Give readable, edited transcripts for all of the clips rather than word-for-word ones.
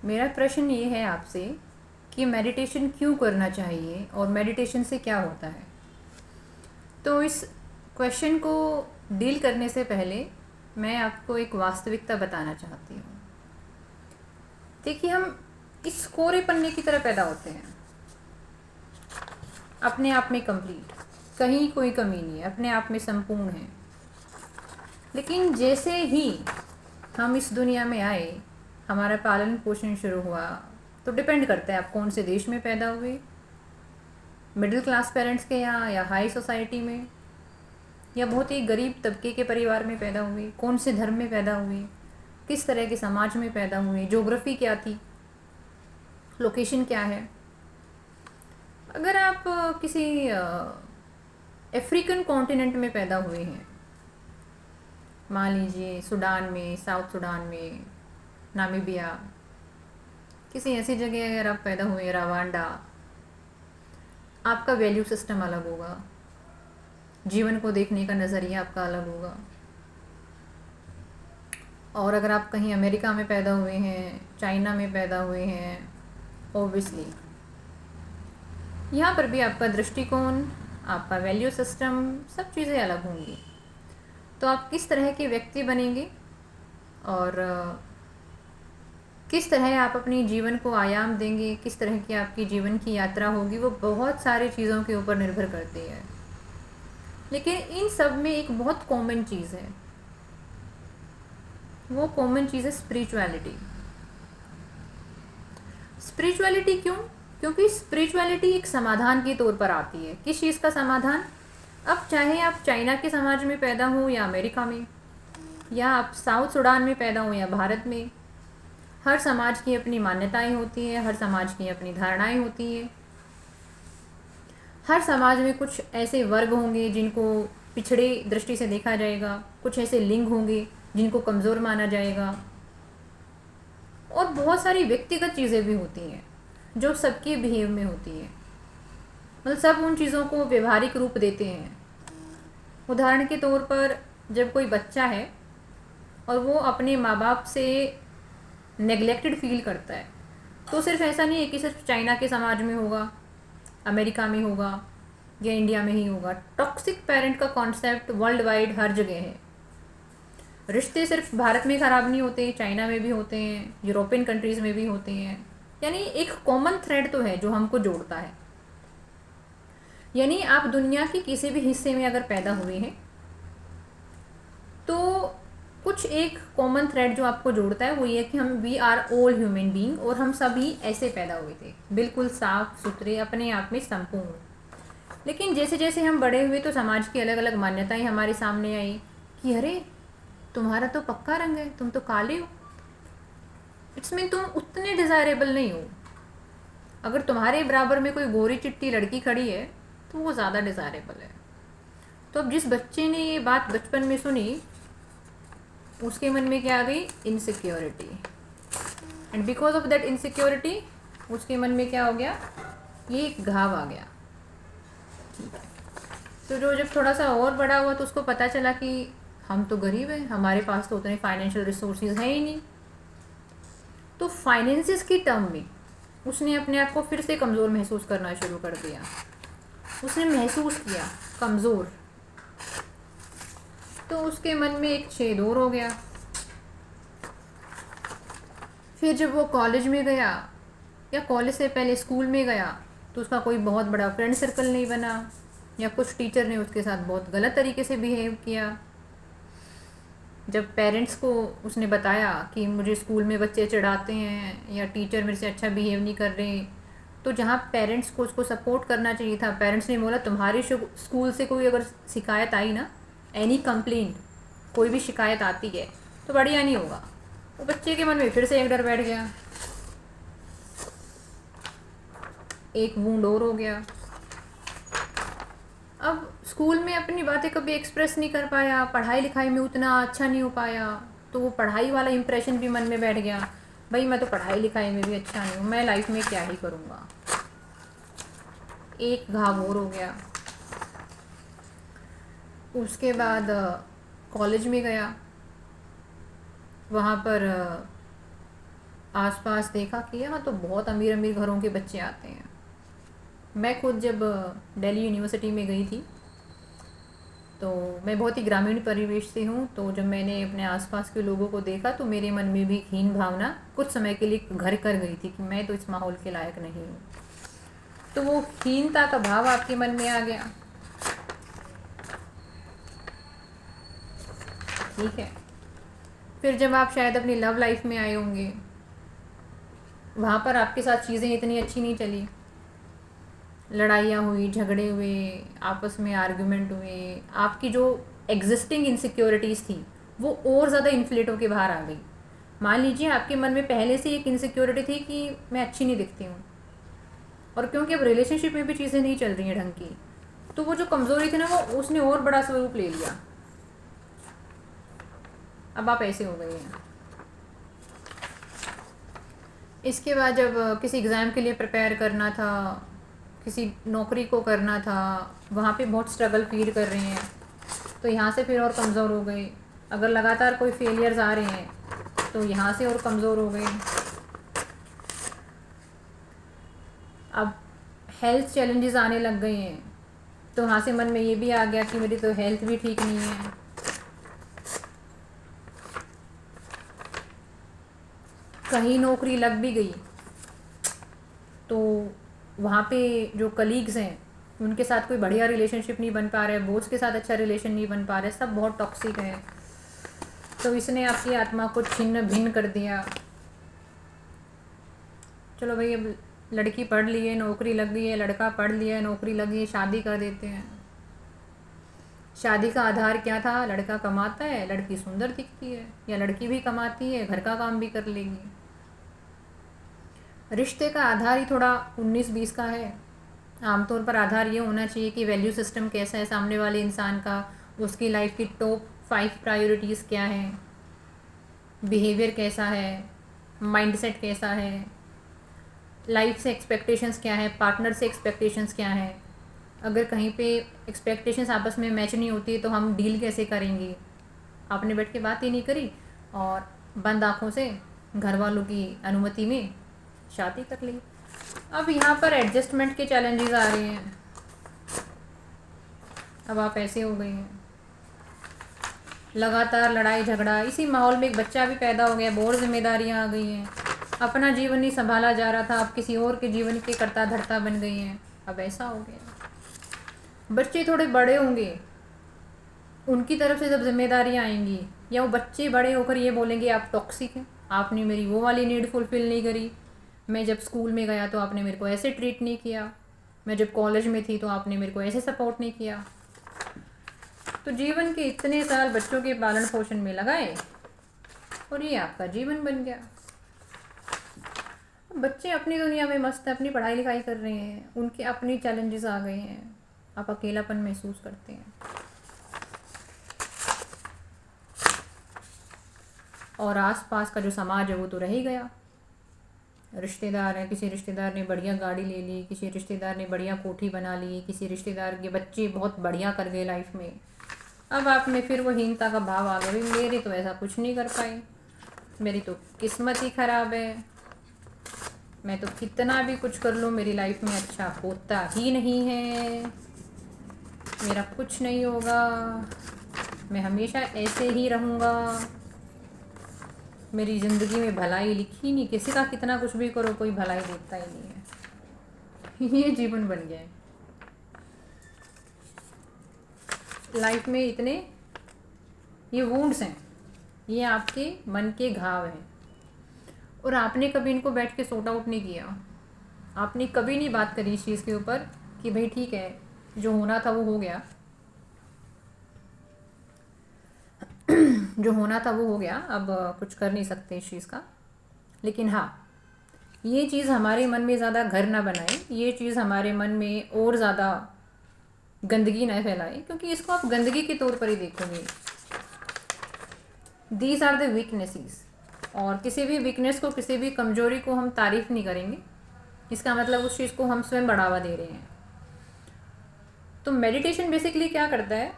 मेरा प्रश्न ये है आपसे कि मेडिटेशन क्यों करना चाहिए और मेडिटेशन से क्या होता है। तो इस क्वेश्चन को डील करने से पहले मैं आपको एक वास्तविकता बताना चाहती हूँ। देखिए, हम इस कोरे पन्ने की तरह पैदा होते हैं, अपने आप में कंप्लीट, कहीं कोई कमी नहीं है, अपने आप में संपूर्ण है। लेकिन जैसे ही हम इस दुनिया में आए, हमारा पालन पोषण शुरू हुआ, तो डिपेंड करता है आप कौन से देश में पैदा हुए, मिडिल क्लास पेरेंट्स के यहाँ या हाई सोसाइटी में, या बहुत ही गरीब तबके के परिवार में पैदा हुए, कौन से धर्म में पैदा हुए, किस तरह के समाज में पैदा हुए, ज्योग्राफी क्या थी, लोकेशन क्या है। अगर आप किसी अफ्रीकन कॉन्टिनेंट में पैदा हुए हैं, मान लीजिए सूडान में, साउथ सूडान में, नामीबिया, किसी ऐसी जगह अगर आप पैदा हुए, रवांडा, आपका वैल्यू सिस्टम अलग होगा, जीवन को देखने का नज़रिया आपका अलग होगा। और अगर आप कहीं अमेरिका में पैदा हुए हैं, चाइना में पैदा हुए हैं, ओबियसली यहाँ पर भी आपका दृष्टिकोण, आपका वैल्यू सिस्टम, सब चीज़ें अलग होंगी। तो आप किस तरह के व्यक्ति बनेंगे और किस तरह आप अपनी जीवन को आयाम देंगे, किस तरह की आपकी जीवन की यात्रा होगी, वो बहुत सारी चीज़ों के ऊपर निर्भर करती है। लेकिन इन सब में एक बहुत कॉमन चीज़ है, वो कॉमन चीज़ है स्पिरिचुअलिटी। स्पिरिचुअलिटी क्यों? क्योंकि स्पिरिचुअलिटी एक समाधान के तौर पर आती है। किस चीज़ का समाधान? अब चाहे आप चाइना के समाज में पैदा हो या अमेरिका में, या आप साउथ सूडान में पैदा हो या भारत में, हर समाज की अपनी मान्यताएं होती हैं, हर समाज की अपनी धारणाएं होती हैं। हर समाज में कुछ ऐसे वर्ग होंगे जिनको पिछड़े दृष्टि से देखा जाएगा, कुछ ऐसे लिंग होंगे जिनको कमज़ोर माना जाएगा, और बहुत सारी व्यक्तिगत चीज़ें भी होती हैं जो सबके बिहेव में होती हैं। मतलब सब उन चीज़ों को व्यवहारिक रूप देते हैं। उदाहरण के तौर पर, जब कोई बच्चा है और वो अपने माँ बाप से नेग्लेक्टेड फील करता है, तो सिर्फ ऐसा नहीं है कि सिर्फ चाइना के समाज में होगा, अमेरिका में होगा या इंडिया में ही होगा। टॉक्सिक पेरेंट का कॉन्सेप्ट वर्ल्ड वाइड हर जगह है। रिश्ते सिर्फ भारत में ख़राब नहीं होते, चाइना में भी होते हैं, यूरोपियन कंट्रीज़ में भी होते हैं। यानी एक कॉमन थ्रेड तो है जो हमको जोड़ता है। यानी आप दुनिया के किसी भी हिस्से में अगर पैदा हुए हैं तो कुछ एक कॉमन थ्रेड जो आपको जोड़ता है वो ये कि हम we are all human being, और हम सभी ऐसे पैदा हुए थे, बिल्कुल साफ सुथरे, अपने आप में संपूर्ण। लेकिन जैसे जैसे हम बड़े हुए तो समाज की अलग अलग मान्यताएं हमारे सामने आई कि अरे तुम्हारा तो पक्का रंग है, तुम तो काले हो, इट्स मीन तुम उतने डिज़ायरेबल नहीं हो। अगर तुम्हारे बराबर में कोई गोरी चिट्टी लड़की खड़ी है तो वो ज़्यादा डिज़ायरेबल है। तो अब जिस बच्चे ने ये बात बचपन में सुनी, उसके मन में क्या आ गई? Insecurity. And because of that insecurity उसके मन में क्या हो गया? ये एक घाव आ गया। ठीक है। तो जो जब थोड़ा सा और बड़ा हुआ तो उसको पता चला कि हम तो गरीब हैं, हमारे पास तो उतने फाइनेंशियल रिसोर्सेज हैं ही नहीं। तो फाइनेंसिस की टर्म में उसने अपने आप को फिर से कमज़ोर महसूस करना शुरू कर दिया। उसने महसूस किया कमज़ोर, तो उसके मन में एक छेद और हो गया। फिर जब वो कॉलेज में गया या कॉलेज से पहले स्कूल में गया तो उसका कोई बहुत बड़ा फ्रेंड सर्कल नहीं बना, या कुछ टीचर ने उसके साथ बहुत गलत तरीके से बिहेव किया। जब पेरेंट्स को उसने बताया कि मुझे स्कूल में बच्चे चिढ़ाते हैं या टीचर मेरे से अच्छा बिहेव नहीं कर रहे, तो जहाँ पेरेंट्स को उसको सपोर्ट करना चाहिए था, पेरेंट्स ने बोला तुम्हारी स्कूल से कोई अगर शिकायत आई ना, एनी कंप्लेंट, कोई भी शिकायत आती है तो बढ़िया नहीं होगा। वो बच्चे के मन में फिर से एक डर बैठ गया, एक वूंड और हो गया। अब स्कूल में अपनी बातें कभी एक्सप्रेस नहीं कर पाया, पढ़ाई लिखाई में उतना अच्छा नहीं हो पाया, तो वो पढ़ाई वाला इम्प्रेशन भी मन में बैठ गया, भाई मैं तो पढ़ाई लिखाई में भी अच्छा नहीं हूँ, मैं लाइफ में क्या ही करूँगा। एक घाव और हो गया। उसके बाद कॉलेज में गया, वहाँ पर आसपास देखा कि यहाँ तो बहुत अमीर अमीर घरों के बच्चे आते हैं। मैं खुद जब दिल्ली यूनिवर्सिटी में गई थी तो मैं बहुत ही ग्रामीण परिवेश से हूँ, तो जब मैंने अपने आसपास के लोगों को देखा तो मेरे मन में भी हीन भावना कुछ समय के लिए घर कर गई थी कि मैं तो इस माहौल के लायक नहीं हूँ। तो वो हीनता का भाव आपके मन में आ गया, ठीक है। फिर जब आप शायद अपनी लव लाइफ में आए होंगे, वहाँ पर आपके साथ चीज़ें इतनी अच्छी नहीं चली, लड़ाइयाँ हुई, झगड़े हुए, आपस में आर्गुमेंट हुए, आपकी जो एग्जिस्टिंग इनसिक्योरिटीज़ थी वो और ज़्यादा इन्फ्लेट होकर बाहर आ गई। मान लीजिए आपके मन में पहले से एक इनसिक्योरिटी थी कि मैं अच्छी नहीं दिखती हूँ, और क्योंकि अब रिलेशनशिप में भी चीज़ें नहीं चल रही हैं ढंग की, तो वो जो कमज़ोरी थी ना वो उसने और बड़ा स्वरूप ले लिया। अब आप ऐसे हो गए हैं। इसके बाद जब किसी एग्ज़ाम के लिए प्रिपेयर करना था, किसी नौकरी को करना था, वहाँ पे बहुत स्ट्रगल फील कर रहे हैं, तो यहाँ से फिर और कमज़ोर हो गए। अगर लगातार कोई फेलियर्स आ रहे हैं तो यहाँ से और कमज़ोर हो गए। अब हेल्थ चैलेंजेस आने लग गए हैं, तो वहाँ से मन में ये भी आ गया कि मेरी तो हेल्थ भी ठीक नहीं है। कहीं नौकरी लग भी गई तो वहाँ पे जो कलीग्स हैं उनके साथ कोई बढ़िया रिलेशनशिप नहीं बन पा रहा है, बॉस के साथ अच्छा रिलेशन नहीं बन पा रहा है, सब बहुत टॉक्सिक है। तो इसने आपकी आत्मा को छिन्न भिन्न कर दिया। चलो भाई, अब लड़की पढ़ ली है, नौकरी लग गई है, लड़का पढ़ लिया है, नौकरी लगी है, शादी कर देते हैं। शादी का आधार क्या था? लड़का कमाता है, लड़की सुंदर दिखती है, या लड़की भी कमाती है, घर का काम भी कर लेगी। रिश्ते का आधार ही थोड़ा 19-20 का है। आमतौर पर आधार ये होना चाहिए कि वैल्यू सिस्टम कैसा है सामने वाले इंसान का, उसकी लाइफ की टॉप 5 प्रायोरिटीज़ क्या हैं, बिहेवियर कैसा है, माइंडसेट कैसा है, लाइफ से एक्सपेक्टेशंस क्या है, पार्टनर से एक्सपेक्टेशंस क्या है। अगर कहीं पे एक्सपेक्टेशंस आपस में मैच नहीं होती तो हम डील कैसे करेंगे? आपने बैठ के बात ही नहीं करी और बंद आँखों से घर वालों की अनुमति में शादी कर ली। अब यहाँ पर एडजस्टमेंट के चैलेंजेस आ रहे हैं। अब आप ऐसे हो गए हैं, लगातार लड़ाई झगड़ा, इसी माहौल में एक बच्चा भी पैदा हो गया, बहुत जिम्मेदारियाँ आ गई हैं, अपना जीवन नहीं संभाला जा रहा था, अब किसी और के जीवन के कर्ता धर्ता बन गई हैं। अब ऐसा हो गया। बच्चे थोड़े बड़े होंगे, उनकी तरफ से जब जिम्मेदारियाँ आएंगी, या वो बच्चे बड़े होकर ये बोलेंगे आप टॉक्सिक हैं, आपने मेरी वो वाली नीड फुलफ़िल नहीं करी, मैं जब स्कूल में गया तो आपने मेरे को ऐसे ट्रीट नहीं किया, मैं जब कॉलेज में थी तो आपने मेरे को ऐसे सपोर्ट नहीं किया। तो जीवन के इतने साल बच्चों के पालन पोषण में लगाए और ये आपका जीवन बन गया। बच्चे अपनी दुनिया में मस्त है, अपनी पढ़ाई लिखाई कर रहे हैं, उनके अपनी चैलेंजेस आ गए हैं, आप अकेलापन महसूस करते हैं। और आसपास का जो समाज है वो तो रह ही गया। रिश्तेदार हैं, किसी रिश्तेदार ने बढ़िया गाड़ी ले ली, किसी रिश्तेदार ने बढ़िया कोठी बना ली, किसी रिश्तेदार के बच्चे बहुत बढ़िया कर गए लाइफ में। अब आप में फिर वो हीनता का भाव आ गया, भाई मेरे तो ऐसा कुछ नहीं कर पाई, मेरी तो किस्मत ही ख़राब है, मैं तो कितना भी कुछ कर लूँ मेरी लाइफ में अच्छा होता ही नहीं है, मेरा कुछ नहीं होगा, मैं हमेशा ऐसे ही रहूँगा, मेरी ज़िंदगी में भलाई लिखी नहीं, किसी का कितना कुछ भी करो कोई भलाई देखता ही नहीं है। ये जीवन बन गया है। लाइफ में इतने ये वुंड्स हैं, ये आपके मन के घाव हैं, और आपने कभी इनको बैठ के सॉर्ट आउट नहीं किया। आपने कभी नहीं बात करी इस चीज़ के ऊपर कि भाई ठीक है, जो होना था वो हो गया, जो होना था वो हो गया, अब कुछ कर नहीं सकते इस चीज़ का। लेकिन हाँ, ये चीज़ हमारे मन में ज़्यादा घर ना बनाए, ये चीज़ हमारे मन में और ज़्यादा गंदगी ना फैलाए, क्योंकि इसको आप गंदगी के तौर पर ही देखोगे। दीज आर द वीकनेसेस, और किसी भी वीकनेस को, किसी भी कमजोरी को हम तारीफ़ नहीं करेंगे, इसका मतलब उस चीज़ को हम स्वयं बढ़ावा दे रहे हैं। तो मेडिटेशन बेसिकली क्या करता है,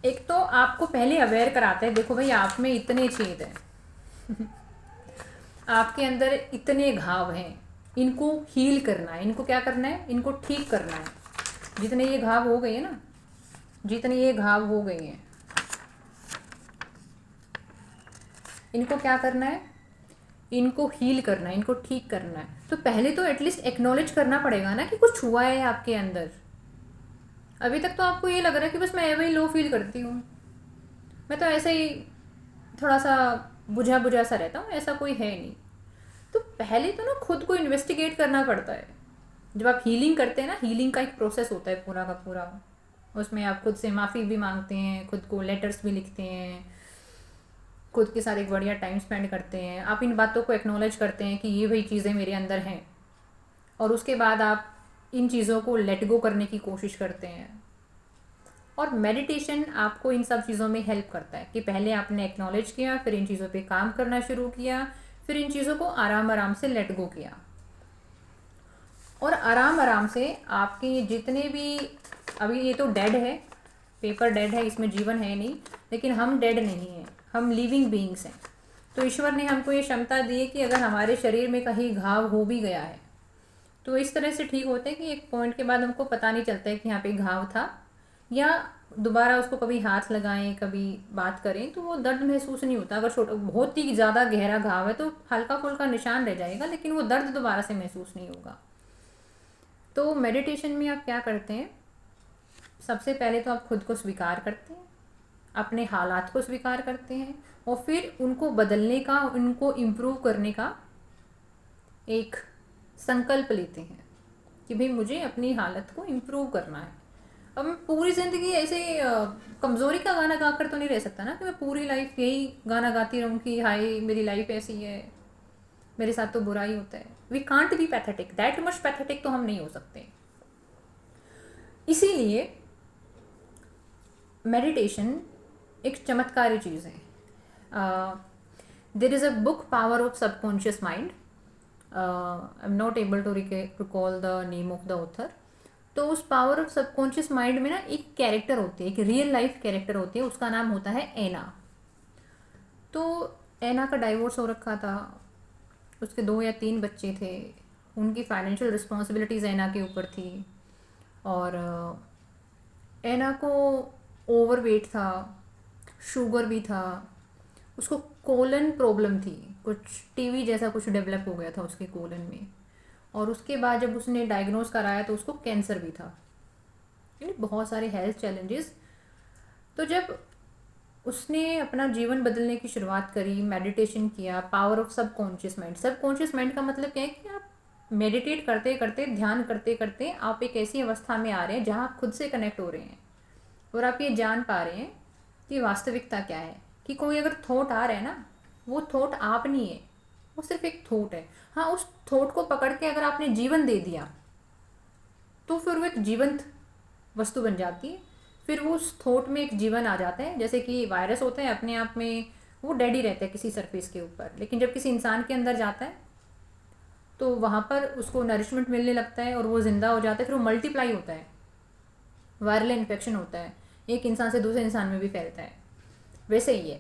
एक तो आपको पहले अवेयर कराता है, देखो भाई आप में इतने छेद हैं। आपके अंदर इतने घाव हैं, इनको हील करना है, इनको क्या करना है, इनको ठीक करना है। जितने ये घाव हो गए हैं ना, जितने ये घाव हो गए हैं, इनको क्या करना है, इनको हील करना है, इनको ठीक करना है। तो पहले तो एटलीस्ट एक्नॉलेज करना पड़ेगा ना कि कुछ हुआ है आपके अंदर। अभी तक तो आपको ये लग रहा है कि बस मैं वही लो फील करती हूँ, मैं तो ऐसे ही थोड़ा सा बुझा बुझा सा रहता हूँ, ऐसा कोई है नहीं। तो पहले तो ना खुद को इन्वेस्टिगेट करना पड़ता है। जब आप हीलिंग करते हैं ना, हीलिंग का एक प्रोसेस होता है पूरा का पूरा, उसमें आप खुद से माफ़ी भी मांगते हैं, खुद को लेटर्स भी लिखते हैं, खुद के साथ एक बढ़िया टाइम स्पेंड करते हैं, आप इन बातों को एक्नॉलेज करते हैं कि ये वही चीज़ें मेरे अंदर हैं, और उसके बाद आप इन चीज़ों को लेट गो करने की कोशिश करते हैं। और मेडिटेशन आपको इन सब चीज़ों में हेल्प करता है कि पहले आपने एक्नॉलेज किया, फिर इन चीज़ों पे काम करना शुरू किया, फिर इन चीज़ों को आराम आराम से लेट गो किया, और आराम आराम से आपके जितने भी, अभी ये तो डेड है, पेपर डेड है, इसमें जीवन है नहीं, लेकिन हम डेड नहीं हैं, हम लिविंग बीइंग्स हैं। तो ईश्वर ने हमको ये क्षमता दी है कि अगर हमारे शरीर में कहीं घाव हो भी गया है तो इस तरह से ठीक होते हैं कि एक पॉइंट के बाद हमको पता नहीं चलता है कि यहाँ पे घाव था, या दोबारा उसको कभी हाथ लगाएं, कभी बात करें तो वो दर्द महसूस नहीं होता। अगर छोटा बहुत ही ज़्यादा गहरा घाव है तो हल्का फुल्का निशान रह जाएगा, लेकिन वो दर्द दोबारा से महसूस नहीं होगा। तो मेडिटेशन में आप क्या करते हैं, सबसे पहले तो आप खुद को स्वीकार करते हैं, अपने हालात को स्वीकार करते हैं, और फिर उनको बदलने का, उनको इम्प्रूव करने का एक संकल्प लेते हैं कि भाई मुझे अपनी हालत को इम्प्रूव करना है। अब मैं पूरी ज़िंदगी ऐसे कमज़ोरी का गाना गाकर तो नहीं रह सकता ना, कि मैं पूरी लाइफ यही गाना गाती रहूँ कि हाय मेरी लाइफ ऐसी है, मेरे साथ तो बुरा ही होता है। We can't be pathetic, that much pathetic तो हम नहीं हो सकते। इसीलिए मेडिटेशन एक चमत्कारी चीज़ है। There is a book, power of subconscious mind, I am not able to recall the name of the author. तो उस पावर ऑफ सबकॉन्शियस माइंड में ना एक कैरेक्टर होती है, एक रियल लाइफ कैरेक्टर होती है, उसका नाम होता है एना। तो एना का डाइवोर्स हो रखा था, उसके 2 या 3 बच्चे थे, उनकी फाइनेंशियल रिस्पॉन्सिबिलिटीज़ एना के ऊपर थी, और एना को ओवरवेट था, शुगर भी था, उसको कोलन प्रॉब्लम थी, कुछ टीवी जैसा कुछ डेवलप हो गया था उसके कोलन में, और उसके बाद जब उसने डायग्नोज कराया तो उसको कैंसर भी था, यानी बहुत सारे हेल्थ चैलेंजेस। तो जब उसने अपना जीवन बदलने की शुरुआत करी, मेडिटेशन किया, power of subconscious mind. Subconscious mind का मतलब क्या है कि आप मेडिटेट करते करते, ध्यान करते करते आप एक ऐसी अवस्था में आ रहे हैं जहाँ आप खुद से कनेक्ट हो रहे हैं, और आप ये जान पा रहे हैं कि वास्तविकता क्या है, कि कोई अगर थॉट आ रहा है ना, वो थॉट आप नहीं है, वो सिर्फ एक थॉट है। हाँ, उस थॉट को पकड़ के अगर आपने जीवन दे दिया तो फिर वो एक जीवंत वस्तु बन जाती है, फिर वो उस थॉट में एक जीवन आ जाता है। जैसे कि वायरस होता है, अपने आप में वो डेड ही रहता है किसी सरफेस के ऊपर, लेकिन जब किसी इंसान के अंदर जाता है तो वहाँ पर उसको नरिशमेंट मिलने लगता है और वो ज़िंदा हो जाता है, फिर वो मल्टीप्लाई होता है, वायरल इन्फेक्शन होता है, एक इंसान से दूसरे इंसान में भी फैलता है। वैसे ही है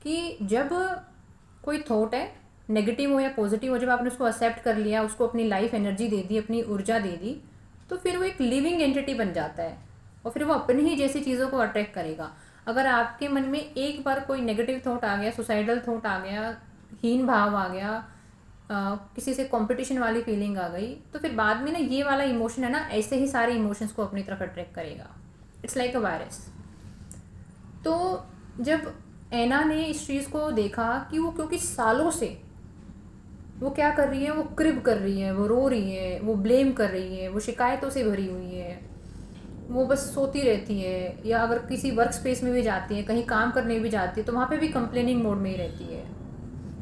कि जब कोई थॉट है, नेगेटिव हो या पॉजिटिव हो, जब आपने उसको एक्सेप्ट कर लिया, उसको अपनी लाइफ एनर्जी दे दी, अपनी ऊर्जा दे दी, तो फिर वो एक लिविंग एंटिटी बन जाता है, और फिर वो अपनी ही जैसी चीज़ों को अट्रैक्ट करेगा। अगर आपके मन में एक बार कोई नेगेटिव थॉट आ गया, सुसाइडल थॉट आ गया, हीन भाव आ गया, किसी से कंपटीशन वाली फीलिंग आ गई, तो फिर बाद में ना ये वाला इमोशन है ना, ऐसे ही सारे इमोशंस को अपनी तरफ अट्रैक्ट करेगा। It's like a virus. तो जब एना ने इस चीज़ को देखा कि वो, क्योंकि सालों से वो क्या कर रही है, वो क्रिब कर रही है, वो रो रही है, वो ब्लेम कर रही है, वो शिकायतों से भरी हुई है, वो बस सोती रहती है, या अगर किसी वर्क स्पेस में भी जाती है, कहीं काम करने भी जाती है, तो वहाँ पे भी कंप्लेनिंग मोड में ही रहती है।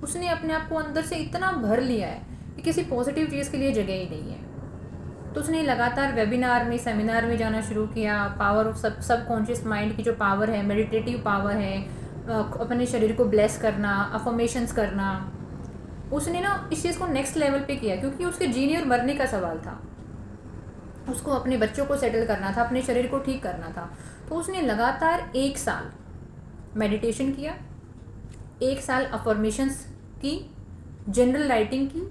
उसने अपने आप को अंदर से इतना भर लिया है कि किसी पॉजिटिव चीज़ के लिए जगह ही नहीं है। तो उसने लगातार वेबिनार में, सेमिनार में जाना शुरू किया। पावर ऑफ सबकॉन्शियस माइंड की जो पावर है, मेडिटेटिव पावर है, अपने शरीर को ब्लेस करना, अफर्मेशंस करना, उसने ना इस चीज़ को नेक्स्ट लेवल पे किया, क्योंकि उसके जीने और मरने का सवाल था। उसको अपने बच्चों को सेटल करना था, अपने शरीर को ठीक करना था। तो उसने लगातार 1 साल मेडिटेशन किया, 1 साल अफर्मेशंस की, जनरल राइटिंग की,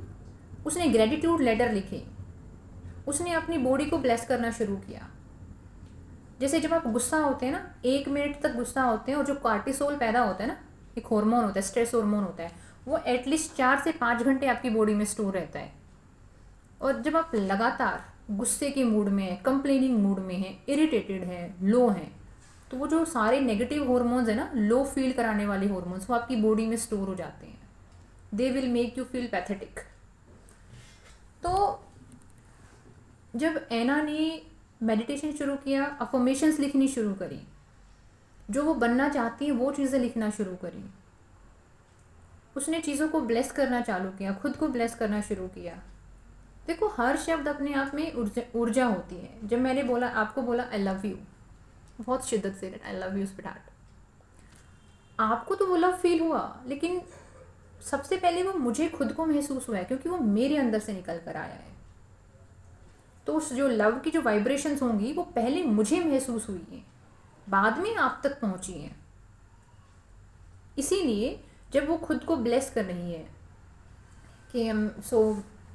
उसने ग्रेटिट्यूड लेटर लिखे, उसने अपनी बॉडी को ब्लेस करना शुरू किया। जैसे जब आप गुस्सा होते हैं ना, 1 मिनट तक गुस्सा होते हैं और जो कार्टिसोल पैदा होता है ना, एक हार्मोन होता है, स्ट्रेस हार्मोन होता है, वो एटलीस्ट 4 से 5 घंटे आपकी बॉडी में स्टोर रहता है। और जब आप लगातार गुस्से के मूड में हैं, कंप्लेनिंग मूड में हैं, इरिटेटेड हैं, लो हैं, तो वो जो सारे नेगेटिव हार्मोन्स है ना, लो फील कराने वाले हार्मोन्स, वो आपकी बॉडी में स्टोर हो जाते हैं। They will make you feel pathetic. तो जब एना ने मेडिटेशन शुरू किया, अफर्मेशंस लिखनी शुरू करी, जो वो बनना चाहती है वो चीज़ें लिखना शुरू करी, उसने चीज़ों को ब्लेस करना चालू किया, खुद को ब्लेस करना शुरू किया। देखो, हर शब्द अपने आप में ऊर्जा होती है। जब मैंने बोला, आपको बोला आई लव यू, बहुत शिद्दत से आई लव यू स्वीटहार्ट, आपको तो वो लव फील हुआ, लेकिन सबसे पहले वो मुझे खुद को महसूस हुआ है, क्योंकि वो मेरे अंदर से निकल कर आया है। तो उस जो लव की जो वाइब्रेशंस होंगी वो पहले मुझे महसूस हुई हैं, बाद में आप तक पहुंची हैं। इसीलिए जब वो खुद को ब्लेस कर रही है कि I am so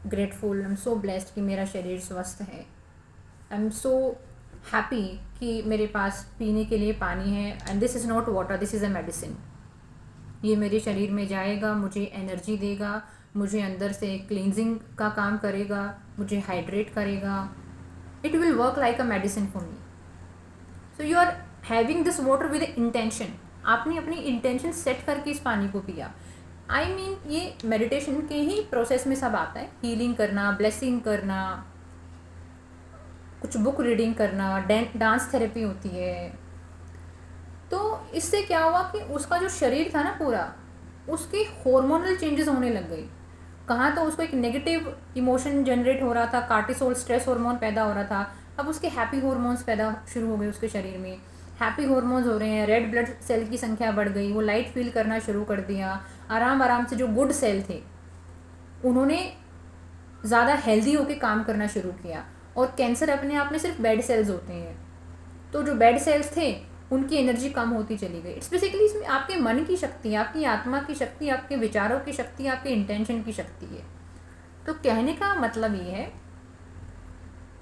grateful, I am so blessed कि मेरा शरीर स्वस्थ है, आई एम सो हैप्पी कि मेरे पास पीने के लिए पानी है, and this is not water, this is a medicine. ये मेरे शरीर में जाएगा, मुझे एनर्जी देगा, मुझे अंदर से क्लींजिंग का काम करेगा, मुझे हाइड्रेट करेगा, it will work like a medicine for me. So you are having this water with intention, आपने अपनी इंटेंशन सेट करके इस पानी को पिया। आई मीन ये मेडिटेशन के ही प्रोसेस में सब आता है, हीलिंग करना, ब्लेसिंग करना, कुछ बुक रीडिंग करना, डांस थेरेपी होती है। तो इससे क्या हुआ कि उसका जो शरीर था ना पूरा, उसके हार्मोनल चेंजेस होने लग गई। कहाँ तो उसको एक नेगेटिव इमोशन जनरेट हो रहा था, कार्टिसोल स्ट्रेस हार्मोन पैदा हो रहा था, अब उसके हैप्पी हार्मोन्स पैदा शुरू हो गए उसके शरीर में, हैप्पी हार्मोन्स हो रहे हैं, रेड ब्लड सेल की संख्या बढ़ गई, वो लाइट फील करना शुरू कर दिया। आराम आराम से जो गुड सेल थे उन्होंने ज़्यादा हेल्दी होकर काम करना शुरू किया। और कैंसर अपने आप में सिर्फ बेड सेल्स होते हैं, तो जो बेड सेल्स थे उनकी एनर्जी कम होती चली गई। इट्स बेसिकली इसमें आपके मन की शक्ति, आपकी आत्मा की शक्ति, आपके विचारों की शक्ति, आपके इंटेंशन की शक्ति है। तो कहने का मतलब ये है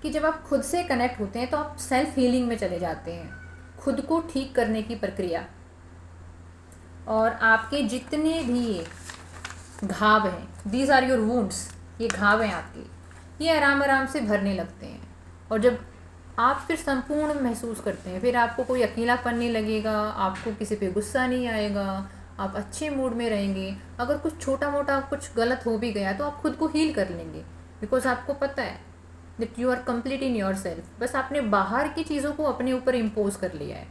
कि जब आप खुद से कनेक्ट होते हैं तो आप सेल्फ हीलिंग में चले जाते हैं, खुद को ठीक करने की प्रक्रिया। और आपके जितने भी घाव हैं, दीज आर योर वुंड्स, ये घाव हैं आपके, ये आराम आराम से भरने लगते हैं। और जब आप फिर संपूर्ण महसूस करते हैं, फिर आपको कोई अकेलापन नहीं लगेगा, आपको किसी पे गुस्सा नहीं आएगा, आप अच्छे मूड में रहेंगे। अगर कुछ छोटा मोटा कुछ गलत हो भी गया तो आप खुद को हील कर लेंगे, बिकॉज आपको पता है that you are complete in yourself. बस आपने बाहर की चीज़ों को अपने ऊपर इम्पोज कर लिया है,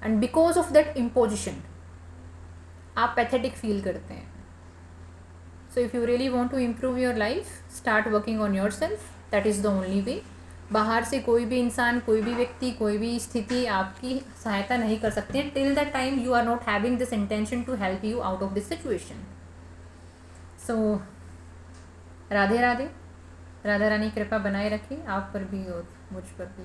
and because of that imposition आप पैथेटिक फील करते हैं। So if you really want to improve your life, start working on yourself, that is the only way. बाहर से कोई भी इंसान, कोई भी व्यक्ति, कोई भी स्थिति आपकी सहायता नहीं कर सकते हैं till the time you are not having this intention to help you out of this situation. So Radhe Radhe, Radha Rani कृपा बनाए रखें आप पर भी और मुझ पर भी।